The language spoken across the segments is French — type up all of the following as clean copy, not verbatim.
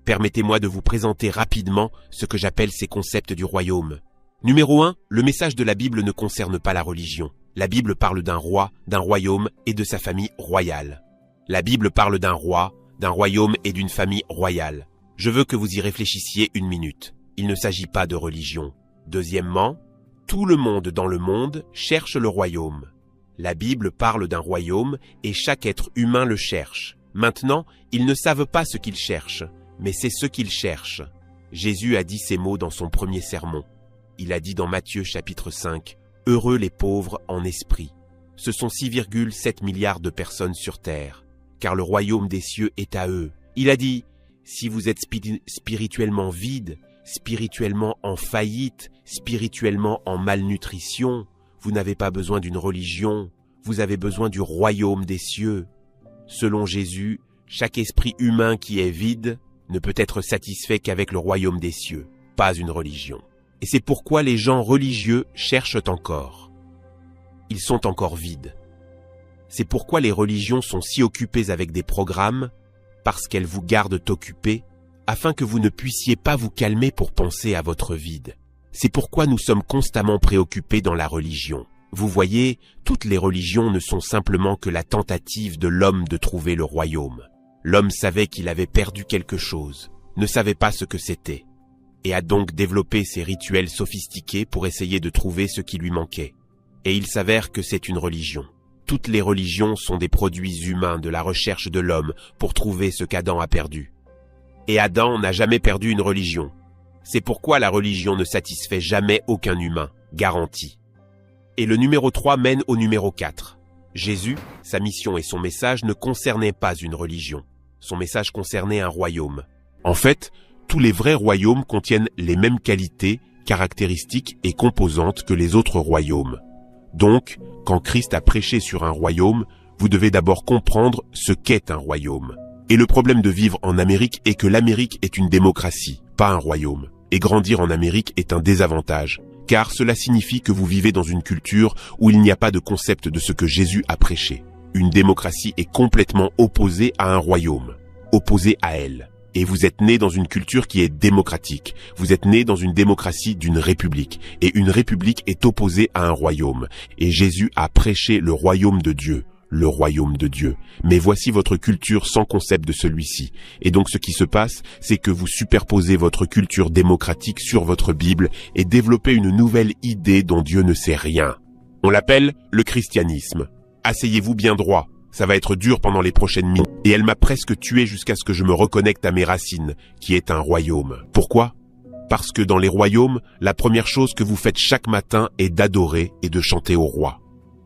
Permettez-moi de vous présenter rapidement ce que j'appelle ces concepts du royaume. Numéro 1, le message de la Bible ne concerne pas la religion. La Bible parle d'un roi, d'un royaume et de sa famille royale. La Bible parle d'un roi, d'un royaume et d'une famille royale. Je veux que vous y réfléchissiez une minute. Il ne s'agit pas de religion. Deuxièmement, tout le monde dans le monde cherche le royaume. La Bible parle d'un royaume et chaque être humain le cherche. Maintenant, ils ne savent pas ce qu'ils cherchent, mais c'est ce qu'ils cherchent. Jésus a dit ces mots dans son premier sermon. Il a dit dans Matthieu chapitre 5, « Heureux les pauvres en esprit. Ce sont 6,7 milliards de personnes sur terre, car le royaume des cieux est à eux. » Il a dit, « Si vous êtes spirituellement vide, spirituellement en faillite, spirituellement en malnutrition, vous n'avez pas besoin d'une religion, vous avez besoin du royaume des cieux. » Selon Jésus, chaque esprit humain qui est vide ne peut être satisfait qu'avec le royaume des cieux, pas une religion. Et c'est pourquoi les gens religieux cherchent encore. Ils sont encore vides. C'est pourquoi les religions sont si occupées avec des programmes, parce qu'elles vous gardent occupés, afin que vous ne puissiez pas vous calmer pour penser à votre vide. C'est pourquoi nous sommes constamment préoccupés dans la religion. Vous voyez, toutes les religions ne sont simplement que la tentative de l'homme de trouver le royaume. L'homme savait qu'il avait perdu quelque chose, ne savait pas ce que c'était, et a donc développé ses rituels sophistiqués pour essayer de trouver ce qui lui manquait. Et il s'avère que c'est une religion. Toutes les religions sont des produits humains de la recherche de l'homme pour trouver ce qu'Adam a perdu. Et Adam n'a jamais perdu une religion. C'est pourquoi la religion ne satisfait jamais aucun humain, garanti. Et le numéro 3 mène au numéro 4. Jésus, sa mission et son message ne concernaient pas une religion. Son message concernait un royaume. En fait, tous les vrais royaumes contiennent les mêmes qualités, caractéristiques et composantes que les autres royaumes. Donc, quand Christ a prêché sur un royaume, vous devez d'abord comprendre ce qu'est un royaume. Et le problème de vivre en Amérique est que l'Amérique est une démocratie, pas un royaume. Et grandir en Amérique est un désavantage, car cela signifie que vous vivez dans une culture où il n'y a pas de concept de ce que Jésus a prêché. Une démocratie est complètement opposée à un royaume, opposée à elle. Et vous êtes né dans une culture qui est démocratique. Vous êtes né dans une démocratie d'une république. Et une république est opposée à un royaume. Et Jésus a prêché le royaume de Dieu. Le royaume de Dieu. Mais voici votre culture sans concept de celui-ci. Et donc ce qui se passe, c'est que vous superposez votre culture démocratique sur votre Bible et développez une nouvelle idée dont Dieu ne sait rien. On l'appelle le christianisme. Asseyez-vous bien droit. Ça va être dur pendant les prochaines minutes. Et elle m'a presque tué jusqu'à ce que je me reconnecte à mes racines, qui est un royaume. Pourquoi ? Parce que dans les royaumes, la première chose que vous faites chaque matin est d'adorer et de chanter au roi.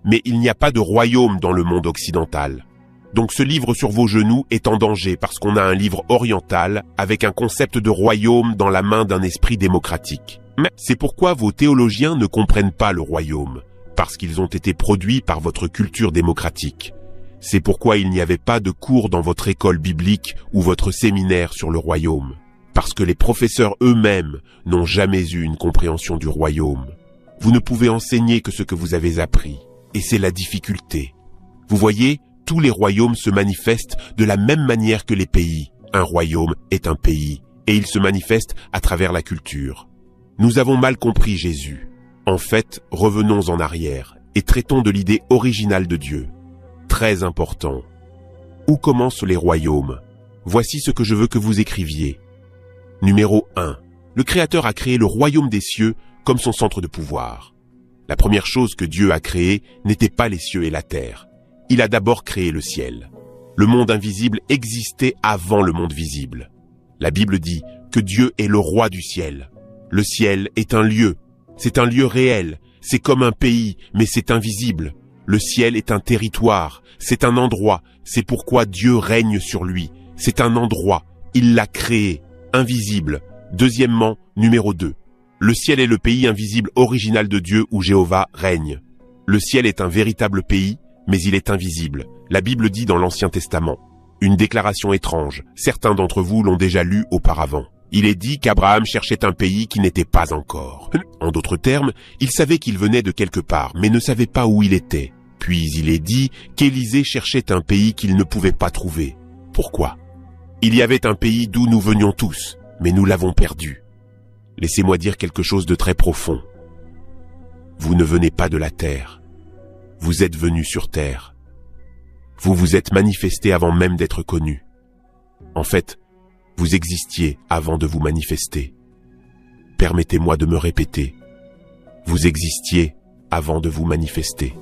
Mais il n'y a pas de royaume dans le monde occidental. Donc ce livre sur vos genoux est en danger parce qu'on a un livre oriental avec un concept de royaume dans la main d'un esprit démocratique. C'est pourquoi vos théologiens ne comprennent pas le royaume, parce qu'ils ont été produits par votre culture démocratique. C'est pourquoi il n'y avait pas de cours dans votre école biblique ou votre séminaire sur le royaume. Parce que les professeurs eux-mêmes n'ont jamais eu une compréhension du royaume. Vous ne pouvez enseigner que ce que vous avez appris. Et c'est la difficulté. Vous voyez, tous les royaumes se manifestent de la même manière que les pays. Un royaume est un pays, et il se manifeste à travers la culture. Nous avons mal compris Jésus. En fait, revenons en arrière et traitons de l'idée originale de Dieu. Très important. Où commencent les royaumes ? Voici ce que je veux que vous écriviez. Numéro 1. Le Créateur a créé le royaume des cieux comme son centre de pouvoir. La première chose que Dieu a créée n'était pas les cieux et la terre. Il a d'abord créé le ciel. Le monde invisible existait avant le monde visible. La Bible dit que Dieu est le roi du ciel. Le ciel est un lieu. C'est un lieu réel. C'est comme un pays, mais c'est invisible. Le ciel est un territoire, c'est un endroit, c'est pourquoi Dieu règne sur lui. C'est un endroit, il l'a créé, invisible. Deuxièmement, numéro 2. Le ciel est le pays invisible original de Dieu où Jéhovah règne. Le ciel est un véritable pays, mais il est invisible. La Bible dit dans l'Ancien Testament. Une déclaration étrange, certains d'entre vous l'ont déjà lu auparavant. Il est dit qu'Abraham cherchait un pays qui n'était pas encore. En d'autres termes, il savait qu'il venait de quelque part, mais ne savait pas où il était. Puis il est dit qu'Élisée cherchait un pays qu'il ne pouvait pas trouver. Pourquoi ? Il y avait un pays d'où nous venions tous, mais nous l'avons perdu. Laissez-moi dire quelque chose de très profond. Vous ne venez pas de la terre. Vous êtes venus sur terre. Vous vous êtes manifesté avant même d'être connu. En fait, vous existiez avant de vous manifester. Permettez-moi de me répéter. Vous existiez avant de vous manifester.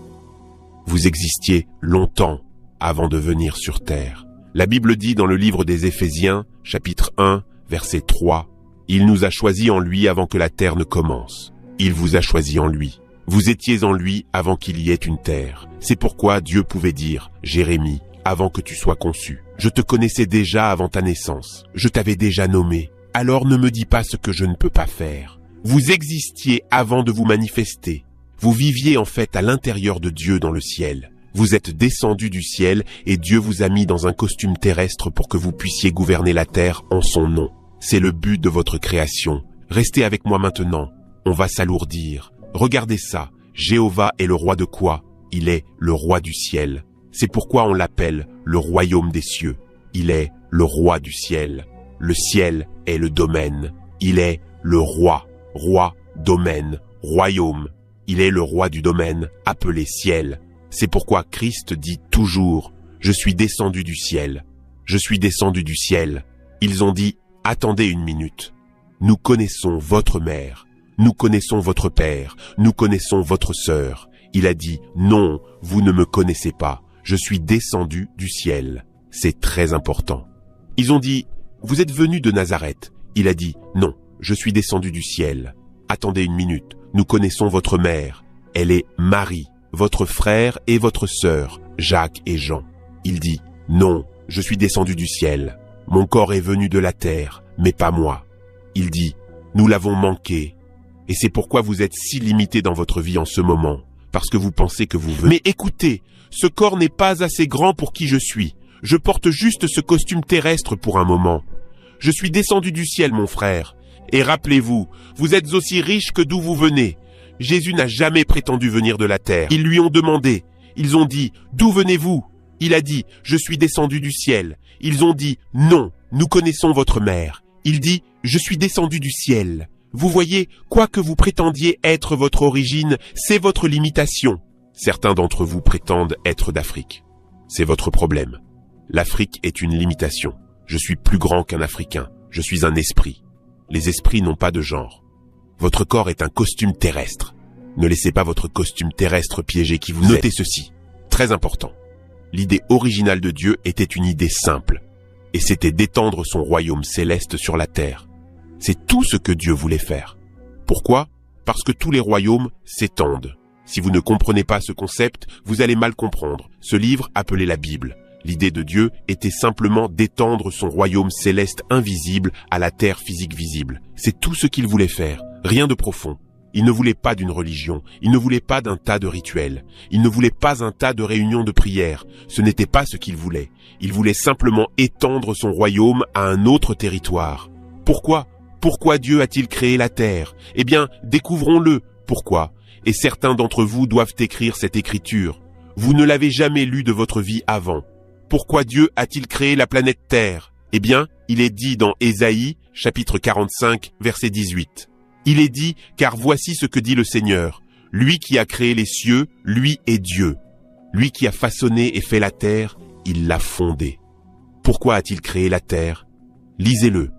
Vous existiez longtemps avant de venir sur terre. La Bible dit dans le livre des Éphésiens, chapitre 1, verset 3, « Il nous a choisis en lui avant que la terre ne commence. Il vous a choisis en lui. Vous étiez en lui avant qu'il y ait une terre. C'est pourquoi Dieu pouvait dire, « Jérémie, avant que tu sois conçu, je te connaissais déjà avant ta naissance. Je t'avais déjà nommé. Alors ne me dis pas ce que je ne peux pas faire. » Vous existiez avant de vous manifester. Vous viviez en fait à l'intérieur de Dieu dans le ciel. Vous êtes descendu du ciel et Dieu vous a mis dans un costume terrestre pour que vous puissiez gouverner la terre en son nom. C'est le but de votre création. Restez avec moi maintenant. On va s'alourdir. Regardez ça. Jéhovah est le roi de quoi? Il est le roi du ciel. C'est pourquoi on l'appelle le royaume des cieux. Il est le roi du ciel. Le ciel est le domaine. Il est le roi. Roi, domaine, royaume. Il est le roi du domaine, appelé ciel. C'est pourquoi Christ dit toujours, « Je suis descendu du ciel. Je suis descendu du ciel. » Ils ont dit, « Attendez une minute. Nous connaissons votre mère. Nous connaissons votre père. Nous connaissons votre sœur. » Il a dit, « Non, vous ne me connaissez pas. Je suis descendu du ciel. » C'est très important. Ils ont dit, « Vous êtes venu de Nazareth. » Il a dit, « Non, je suis descendu du ciel. » Attendez une minute. Nous connaissons votre mère. Elle est Marie, votre frère et votre sœur, Jacques et Jean. Il dit, « Non, je suis descendu du ciel. Mon corps est venu de la terre, mais pas moi. » Il dit, « Nous l'avons manqué. » Et c'est pourquoi vous êtes si limité dans votre vie en ce moment, parce que vous pensez que vous venez. Mais écoutez, ce corps n'est pas assez grand pour qui je suis. Je porte juste ce costume terrestre pour un moment. Je suis descendu du ciel, mon frère. Et rappelez-vous, vous êtes aussi riche que d'où vous venez. Jésus n'a jamais prétendu venir de la terre. Ils lui ont demandé. Ils ont dit, « D'où venez-vous » Il a dit, « Je suis descendu du ciel. » Ils ont dit, « Non, nous connaissons votre mère. » Il dit, « Je suis descendu du ciel. » Vous voyez, quoi que vous prétendiez être votre origine, c'est votre limitation. Certains d'entre vous prétendent être d'Afrique. C'est votre problème. L'Afrique est une limitation. Je suis plus grand qu'un Africain. Je suis un esprit. Les esprits n'ont pas de genre. Votre corps est un costume terrestre. Ne laissez pas votre costume terrestre piéger qui vous êtes. Notez ceci, très important. L'idée originale de Dieu était une idée simple, et c'était d'étendre son royaume céleste sur la terre. C'est tout ce que Dieu voulait faire. Pourquoi? Parce que tous les royaumes s'étendent. Si vous ne comprenez pas ce concept, vous allez mal comprendre ce livre appelé la Bible. L'idée de Dieu était simplement d'étendre son royaume céleste invisible à la terre physique visible. C'est tout ce qu'il voulait faire, rien de profond. Il ne voulait pas d'une religion, il ne voulait pas d'un tas de rituels, il ne voulait pas un tas de réunions de prières. Ce n'était pas ce qu'il voulait. Il voulait simplement étendre son royaume à un autre territoire. Pourquoi? Pourquoi Dieu a-t-il créé la terre? Eh bien, découvrons-le. Pourquoi? Et certains d'entre vous doivent écrire cette écriture. Vous ne l'avez jamais lue de votre vie avant. Pourquoi Dieu a-t-il créé la planète Terre? Eh bien, il est dit dans Ésaïe, chapitre 45, verset 18. Il est dit, car voici ce que dit le Seigneur. Lui qui a créé les cieux, lui est Dieu. Lui qui a façonné et fait la terre, il l'a fondée. Pourquoi a-t-il créé la terre? Lisez-le.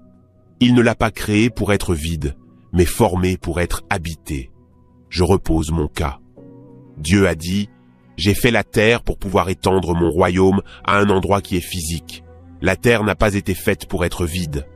Il ne l'a pas créé pour être vide, mais formé pour être habité. Je repose mon cas. Dieu a dit, j'ai fait la terre pour pouvoir étendre mon royaume à un endroit qui est physique. La terre n'a pas été faite pour être vide.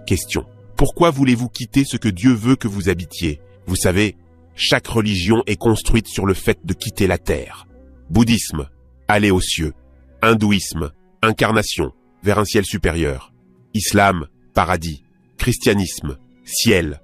Question. Pourquoi voulez-vous quitter ce que Dieu veut que vous habitiez? Vous savez, chaque religion est construite sur le fait de quitter la terre. Bouddhisme, aller aux cieux. Hindouisme, incarnation, vers un ciel supérieur. Islam, paradis. Christianisme, ciel.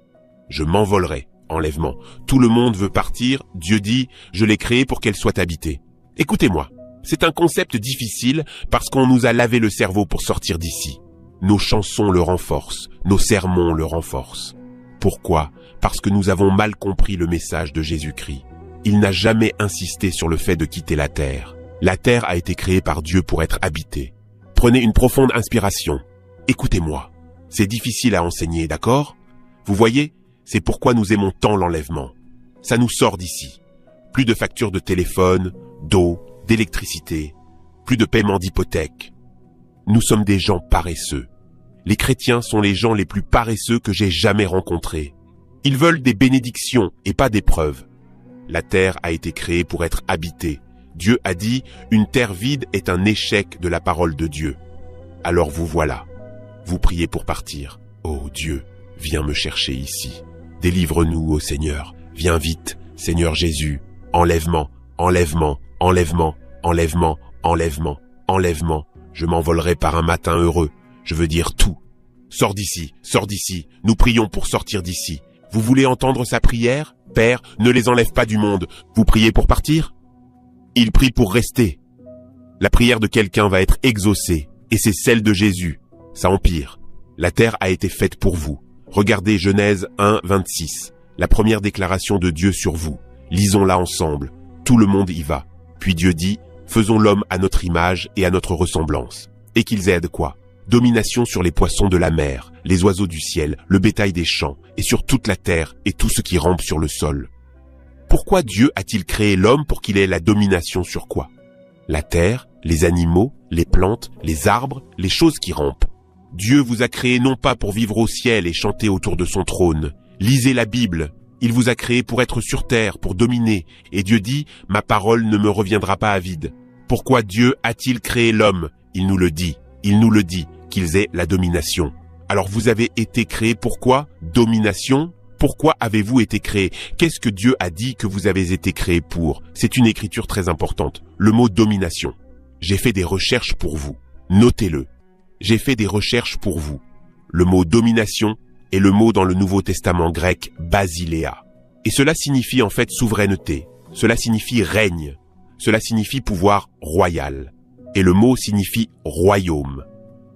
Je m'envolerai, enlèvement. Tout le monde veut partir, Dieu dit, je l'ai créé pour qu'elle soit habitée. Écoutez-moi, c'est un concept difficile parce qu'on nous a lavé le cerveau pour sortir d'ici. Nos chansons le renforcent, nos sermons le renforcent. Pourquoi? Parce que nous avons mal compris le message de Jésus-Christ. Il n'a jamais insisté sur le fait de quitter la terre. La terre a été créée par Dieu pour être habitée. Prenez une profonde inspiration. Écoutez-moi, c'est difficile à enseigner, d'accord? Vous voyez, c'est pourquoi nous aimons tant l'enlèvement. Ça nous sort d'ici. Plus de factures de téléphone, d'eau, d'électricité, plus de paiement d'hypothèque. Nous sommes des gens paresseux. Les chrétiens sont les gens les plus paresseux que j'ai jamais rencontrés. Ils veulent des bénédictions et pas des preuves. La terre a été créée pour être habitée. Dieu a dit, une terre vide est un échec de la parole de Dieu. Alors vous voilà. Vous priez pour partir. Oh Dieu, viens me chercher ici. Délivre-nous, ô Seigneur. Viens vite, Seigneur Jésus. Enlèvement, enlèvement, enlèvement, enlèvement, enlèvement, enlèvement. Je m'envolerai par un matin heureux. Je veux dire tout. Sors d'ici, nous prions pour sortir d'ici. Vous voulez entendre sa prière? Père, ne les enlève pas du monde. Vous priez pour partir? Il prie pour rester. La prière de quelqu'un va être exaucée, et c'est celle de Jésus. Ça empire. La terre a été faite pour vous. Regardez Genèse 1, 26, la première déclaration de Dieu sur vous. Lisons-la ensemble. Tout le monde y va. Puis Dieu dit, faisons l'homme à notre image et à notre ressemblance. Et qu'ils aident quoi? Domination sur les poissons de la mer, les oiseaux du ciel, le bétail des champs, et sur toute la terre et tout ce qui rampe sur le sol. Pourquoi Dieu a-t-il créé l'homme pour qu'il ait la domination sur quoi? La terre, les animaux, les plantes, les arbres, les choses qui rampent. Dieu vous a créé non pas pour vivre au ciel et chanter autour de son trône. Lisez la Bible. Il vous a créé pour être sur terre, pour dominer. Et Dieu dit, ma parole ne me reviendra pas à vide. Pourquoi Dieu a-t-il créé l'homme? Il nous le dit, qu'ils aient la domination. Alors vous avez été créé pourquoi? Domination? Pourquoi avez-vous été créé? Qu'est-ce que Dieu a dit que vous avez été créé pour? C'est une écriture très importante. Le mot domination. J'ai fait des recherches pour vous. Notez-le. J'ai fait des recherches pour vous. Le mot domination est le mot dans le Nouveau Testament grec basileia. Et cela signifie en fait souveraineté. Cela signifie règne. Cela signifie pouvoir royal. Et le mot signifie royaume.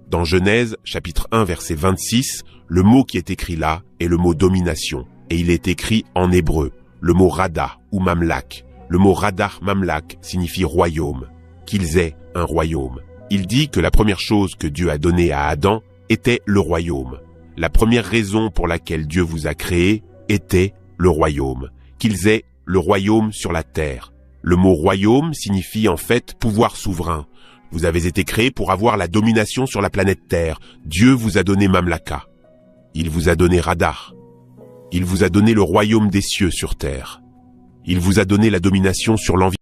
Dans Genèse, chapitre 1, verset 26, le mot qui est écrit là est le mot domination. Et il est écrit en hébreu, le mot rada ou mamlak. Le mot radar mamlak signifie royaume. Qu'ils aient un royaume. Il dit que la première chose que Dieu a donnée à Adam était le royaume. La première raison pour laquelle Dieu vous a créé était le royaume. Qu'ils aient le royaume sur la terre. Le mot royaume signifie en fait pouvoir souverain. Vous avez été créé pour avoir la domination sur la planète Terre. Dieu vous a donné Mamlaka. Il vous a donné Radar. Il vous a donné le royaume des cieux sur Terre. Il vous a donné la domination sur l'environnement.